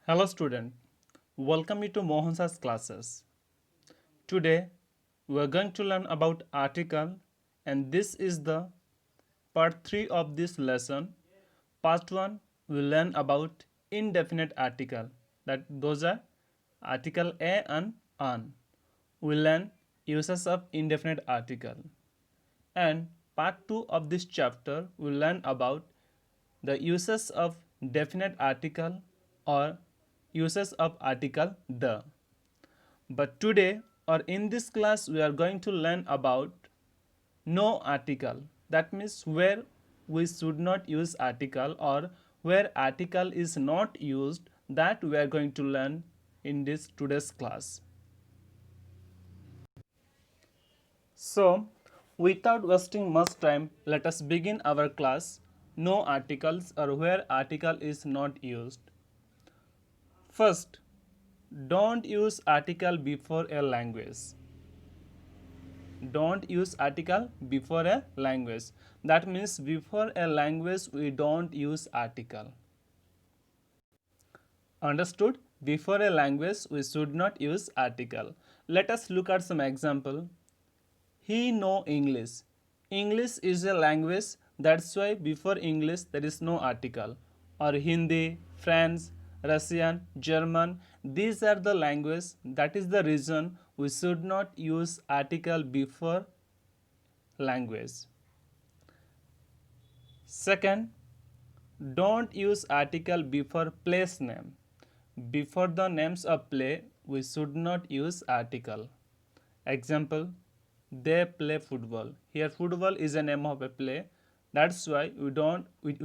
Hello student, welcome you to Mohan's classes. Today we are going to learn about article and this is the part 3 of this lesson. Part 1 we learn about indefinite article that those are article a and an. We learn uses of indefinite article and part 2 of this chapter we learn about the uses of definite article or uses of article the. But today or in this class we are going to learn about no article. That means where we should not use article or where article is not used, that we are going to learn in this today's class. So without wasting much time, let us begin our class. No articles or where article is not used. First, don't use article before a language. Don't use article before a language. That means before a language we don't use article. Understood? Before a language we should not use article. Let us look at some example. He know English. English is a language, that's why before English there is no article. Or Hindi, French, Russian, German, these are the language, that is the reason we should not use article before language. Second, don't use article before place name. Before the names of play, we should not use article. Example, they play football. Here football is a name of a play. That's why we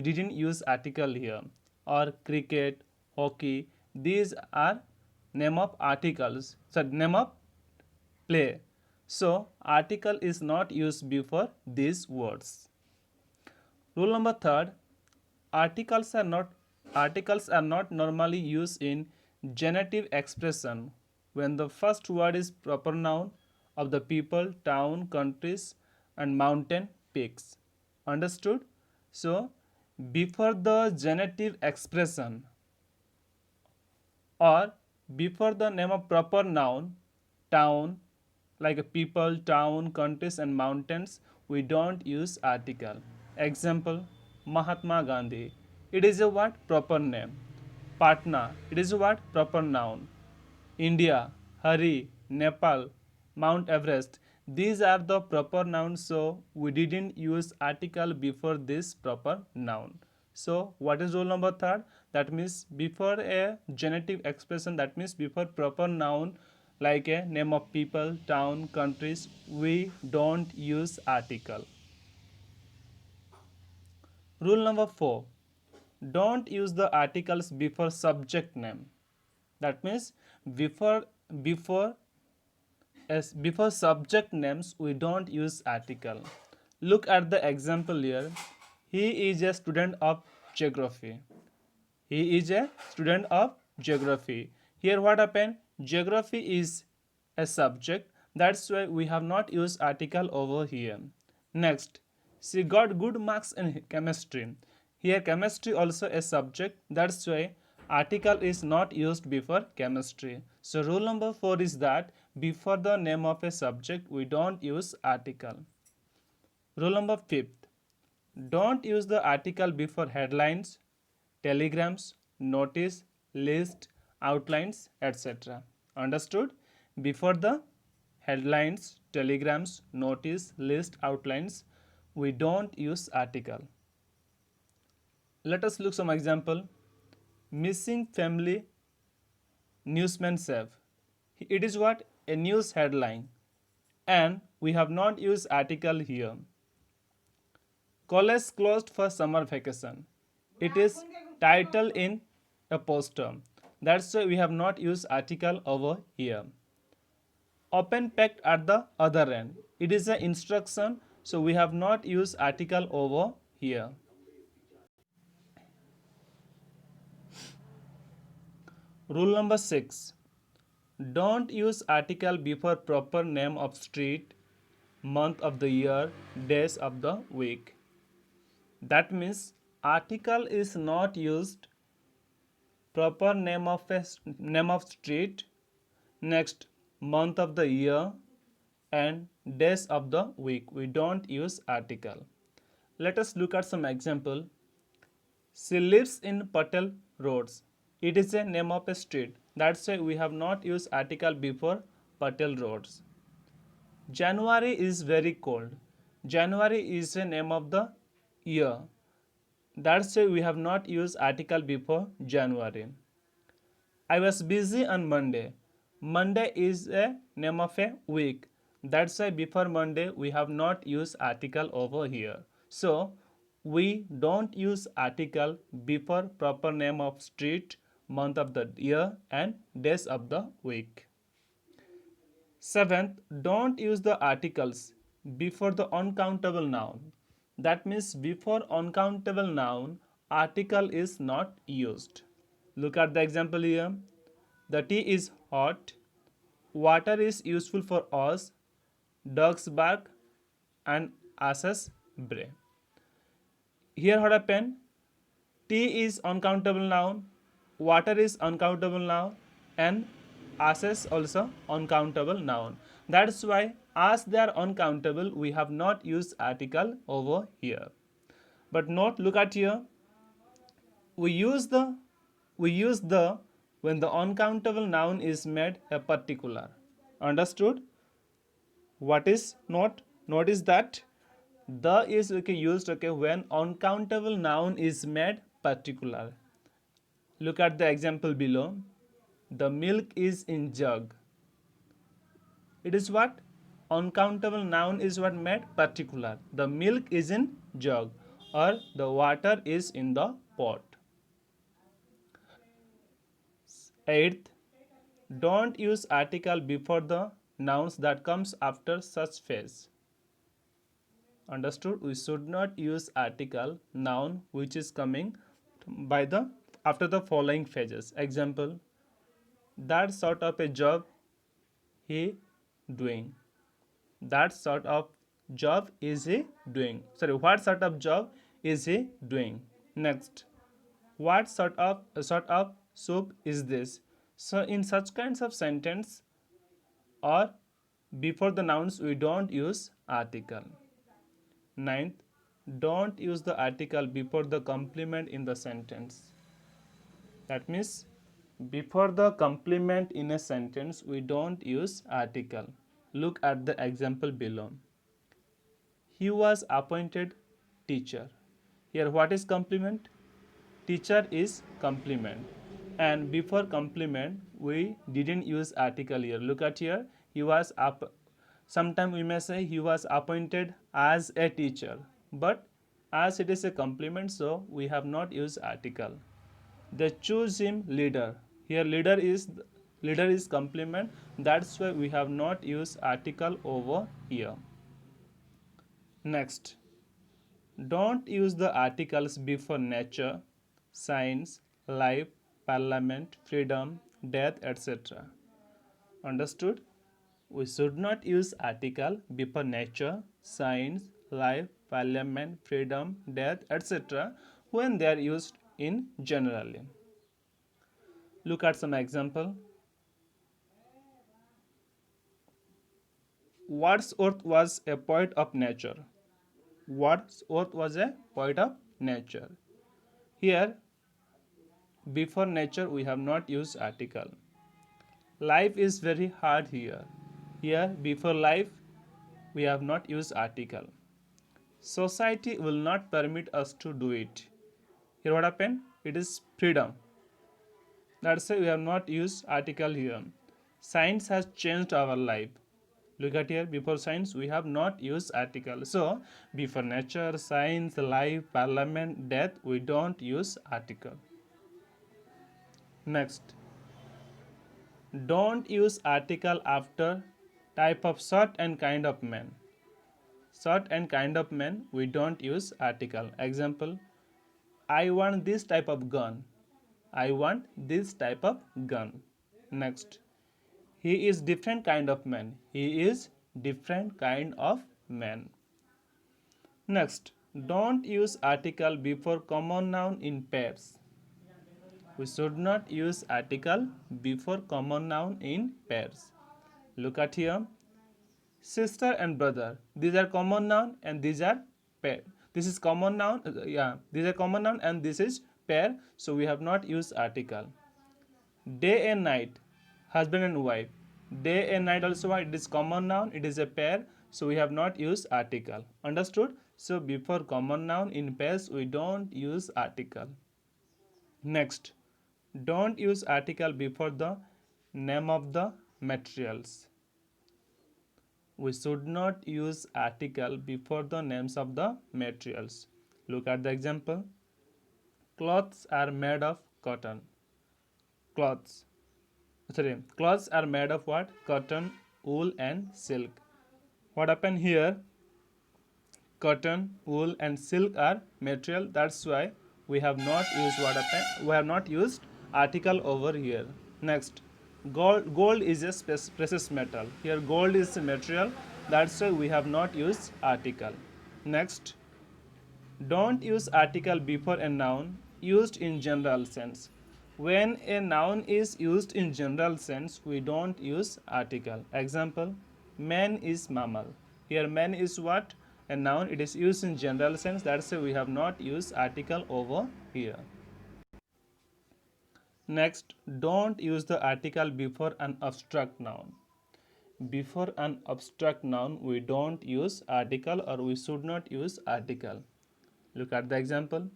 didn't use article here. Or cricket, hockey, these are name of articles. So name of play. So article is not used before these words. Rule number third, articles are not normally used in genitive expression when the first word is proper noun of the people, town, countries and mountain peaks. Understood? So before the genitive expression or before the name of proper noun, town, like a people, town, countries and mountains, we don't use article. Example, Mahatma Gandhi. It is a what? Proper name. Patna. It is a what? Proper noun. India, Hari, Nepal, Mount Everest. These are the proper nouns, so we didn't use article before this proper noun. So what is rule number third? That means before a genitive expression, that means before proper noun like a name of people, town, countries, we don't use article. Rule number 4. Don't use the articles before subject name. That means before before before subject names we don't use article. Look at the example here. He is a student of geography. He is a student of geography. Here what happened? Geography is a subject. That's why we have not used article over here. Next, she got good marks in chemistry. Here chemistry also a subject. That's why article is not used before chemistry. So rule number 4 is that before the name of a subject we don't use article. Rule number 5. Don't use the article before headlines, telegrams, notice, list, outlines, etc. Understood? Before the headlines, telegrams, notice, list, outlines, we don't use article. Let us look some example. Missing family, newsman save. It is what? A news headline. And we have not used article here. College closed for summer vacation. It is title in a poster. That's why we have not used article over here. Open packed at the other end. It is an instruction, so we have not used article over here. Rule number 6. Don't use article before proper name of street, month of the year, days of the week. That means article is not used proper name of street, next month of the year, and days of the week. We don't use article. Let us look at some example. She lives in Patel Roads. It is a name of a street. That's why we have not used article before Patel Roads. January is very cold. January is a name of the year. That's why we have not used article before January. I was busy on Monday. Monday is a name of a week. That's why before Monday we have not used article over here. So we don't use article before proper name of street, month of the year, and days of the week. Seventh, don't use the articles before the uncountable noun. That means before uncountable noun, article is not used. Look at the example here. The tea is hot. Water is useful for us. Dogs bark and asses bray. Here what happened? Tea is uncountable noun. Water is uncountable noun. And asses also uncountable noun. That's why as they are uncountable, we have not used article over here. But note, look at here. We use the when the uncountable noun is made a particular. Understood? What is not? Notice that the is used when uncountable noun is made particular. Look at the example below. The milk is in jug. It is what? Uncountable noun is what made particular. The milk is in jug or the water is in the pot. Eighth, don't use article before the nouns that comes after such phase. Understood? We should not use article noun which is coming by the after the following phases. Example, that sort of a job he doing. That sort of job is he doing. Sorry, what sort of job is he doing? Next, what sort of soup is this? So in such kinds of sentence or before the nouns we don't use article. Ninth, don't use the article before the complement in the sentence. That means before the complement in a sentence we don't use article. Look at the example below. He was appointed teacher. Here what is complement? Teacher is complement. And before complement we didn't use article here. Look at here. He was up. Sometime we may say he was appointed as a teacher. But as it is a complement, so we have not used article. They choose him leader. Here leader is complement. That's why we have not used article over here. Next, don't use the articles before nature, science, life, parliament, freedom, death, etc. Understood? We should not use article before nature, science, life, parliament, freedom, death, etc. when they are used in generally. Look at some example. Wordsworth was a poet of nature. Wordsworth was a poet of nature. Here, before nature, we have not used article. Life is very hard here. Here, before life, we have not used article. Society will not permit us to do it. Here, what happened? It is freedom. That's why we have not used article here. Science has changed our life. Look at here, before science we have not used article. So before nature, science, life, parliament, death we don't use article. Next, don't use article after type of sort and kind of man. Sort and kind of man we don't use article. Example, I want this type of gun. I want this type of gun. Next, he is different kind of man. He is different kind of man. Next, don't use article before common noun in pairs. We should not use article before common noun in pairs. Look at here. Sister and brother. These are common noun and these are pair. This is common noun. These are common noun and this is pair. So we have not used article. Day and night. Husband and wife. Day and night also it is common noun. It is a pair. So we have not used article. Understood? So before common noun in pairs we don't use article. Next, don't use article before the name of the materials. We should not use article before the names of the materials. Look at the example. Clothes are made of cotton. Clothes. Clothes are made of what? Cotton, wool and silk. What happened here? Cotton, wool and silk are material. That's why we have not used what happened. We have not used article over here. Next, gold is a precious metal. Here gold is a material. That's why we have not used article. Next, don't use article before a noun used in general sense. When a noun is used in general sense, we don't use article. Example, man is mammal. Here man is what? A noun. It is used in general sense. That's why we have not used article over here. Next, don't use the article before an abstract noun. Before an abstract noun, we don't use article or we should not use article. Look at the example.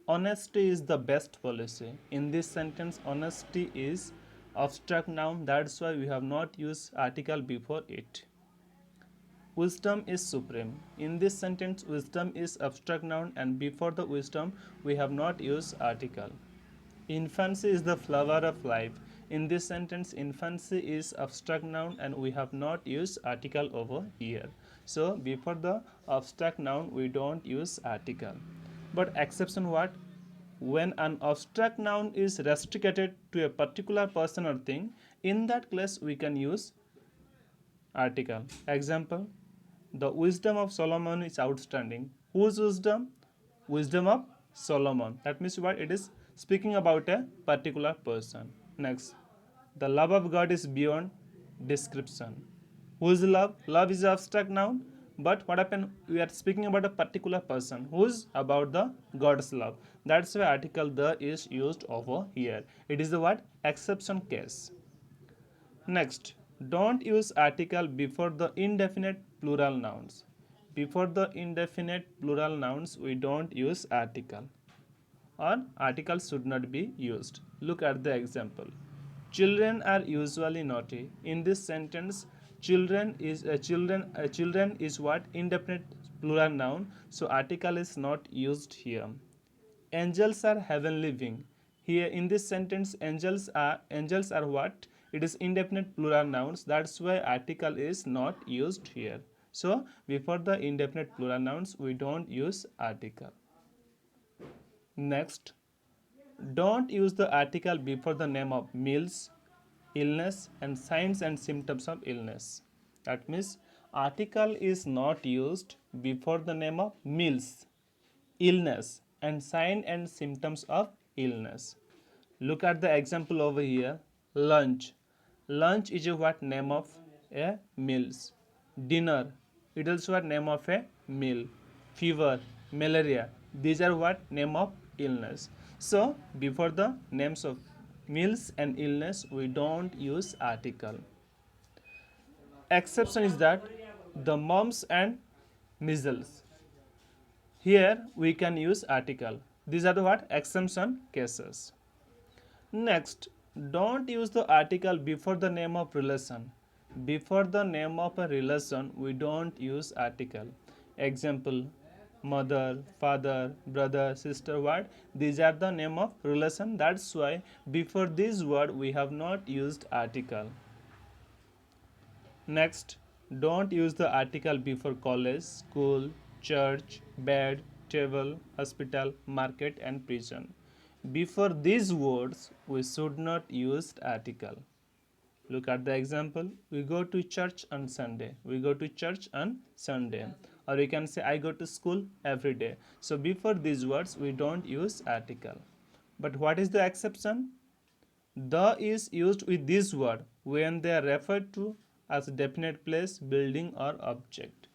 Honesty is the best policy. In this sentence, honesty is abstract noun. That's why we have not used article before it. Wisdom is supreme. In this sentence, wisdom is abstract noun and before the wisdom, we have not used article. Infancy is the flower of life. In this sentence, infancy is abstract noun and we have not used article over here. So, before the abstract noun, we don't use article. But exception what? When an abstract noun is restricted to a particular person or thing, in that case we can use article. Example, the wisdom of Solomon is outstanding. Whose wisdom? Wisdom of Solomon. That means what? It is speaking about a particular person. Next, the love of God is beyond description. Whose love? Love is abstract noun. But what happened? We are speaking about a particular person. Who's about the God's love. That's why article the is used over here. It is the what? Exception case. Next, don't use article before the indefinite plural nouns. Before the indefinite plural nouns, we don't use article or article should not be used. Look at the example. Children are usually naughty. In this sentence, children is what? Indefinite plural noun. So article is not used here. Angels are heavenly being. Here in this sentence, angels are what? It is indefinite plural nouns. That's why article is not used here. So before the indefinite plural nouns, we don't use article. Next, don't use the article before the name of meals, illness, and signs and symptoms of illness. That means article is not used before the name of meals, illness, and sign and symptoms of illness. Look at the example over here. Lunch. Lunch is a what? Name of a meals. Dinner. It is what? Name of a meal. Fever, malaria. These are what? Name of illness. So before the names of meals and illness, we don't use article. Exception is that the mumps and measles. Here we can use article. These are the what? Exception cases. Next, don't use the article before the name of relation. Before the name of a relation, we don't use article. Example, mother, father, brother, sister, what? These are the name of relation. That's why before this word we have not used article. Next, don't use the article before college, school, church, bed, table, hospital, market and prison. Before these words, we should not use article. Look at the example. We go to church on Sunday. We go to church on Sunday. Or we can say I go to school every day. So before these words, we don't use article. But what is the exception? The is used with this word when they are referred to as a definite place, building, or object.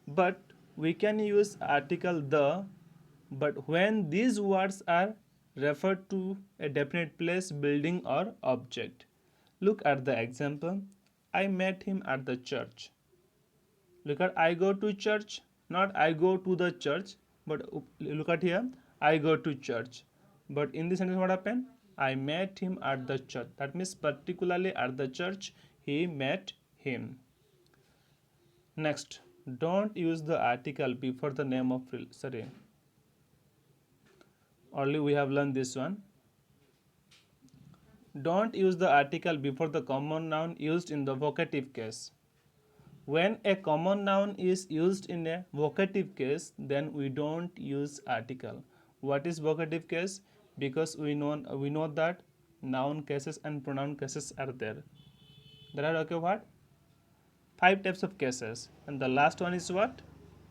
But we can use article the, but when these words are referred to a definite place, building, or object. Look at the example. I met him at the church. Look at I go to church, not I go to the church, but look at here, I go to church. But in this sentence, what happened? I met him at the church. That means, particularly at the church, he met him. Next, don't use the article before the name of sorry. Only we have learned this one. Don't use the article before the common noun used in the vocative case. When a common noun is used in a vocative case, then we don't use article. What is vocative case? Because we know that noun cases and pronoun cases are there. There are okay what? 5 types of cases, and the last one is what?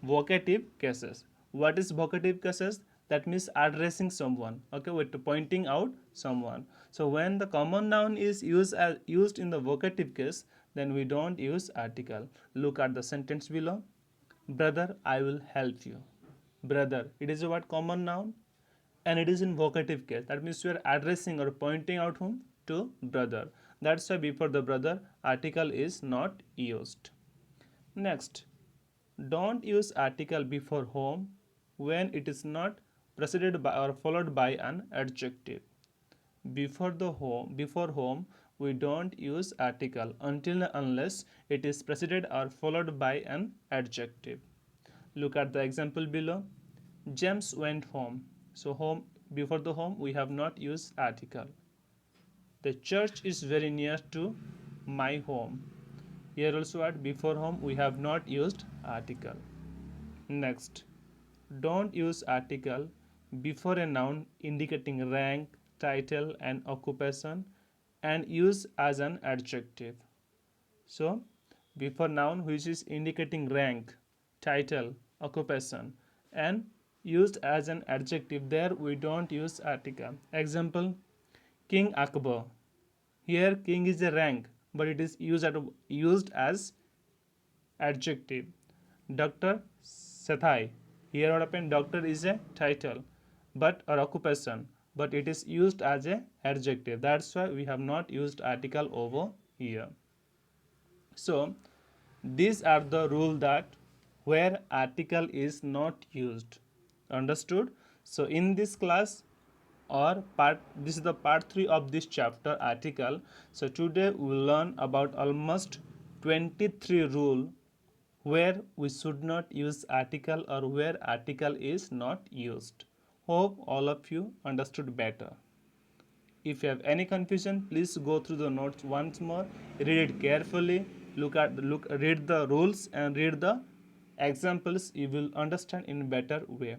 Vocative cases. What is vocative cases? That means addressing someone. Okay, with pointing out someone. So when the common noun is used in the vocative case, then we don't use article. Look at the sentence below. Brother, I will help you. Brother, it is a what? Common noun, and it is in vocative case. That means you are addressing or pointing out whom? To brother. That's why before the brother, article is not used. Next, don't use article before home when it is not preceded by or followed by an adjective. Before home, we don't use article until and unless it is preceded or followed by an adjective. Look at the example below. James went home. So home, before the home, we have not used article. The church is very near to my home. Here also at before home we have not used article. Next, don't use article before a noun indicating rank, title, and occupation, and use as an adjective. So, before noun which is indicating rank, title, occupation, and used as an adjective, there we don't use article. Example, King Akbar. Here king is a rank, but it is used as adjective. Dr. Sethai. Here what happened? Doctor is a title, but or occupation, but it is used as a adjective. That's why we have not used article over here. So these are the rule that where article is not used. Understood? So in this class or part, this is the part 3 of this chapter article. So today we will learn about almost 23 rule where we should not use article or where article is not used. Hope all of you understood better. If you have any confusion, please go through the notes once more, read it carefully, read the rules and read the examples. You will understand in better way.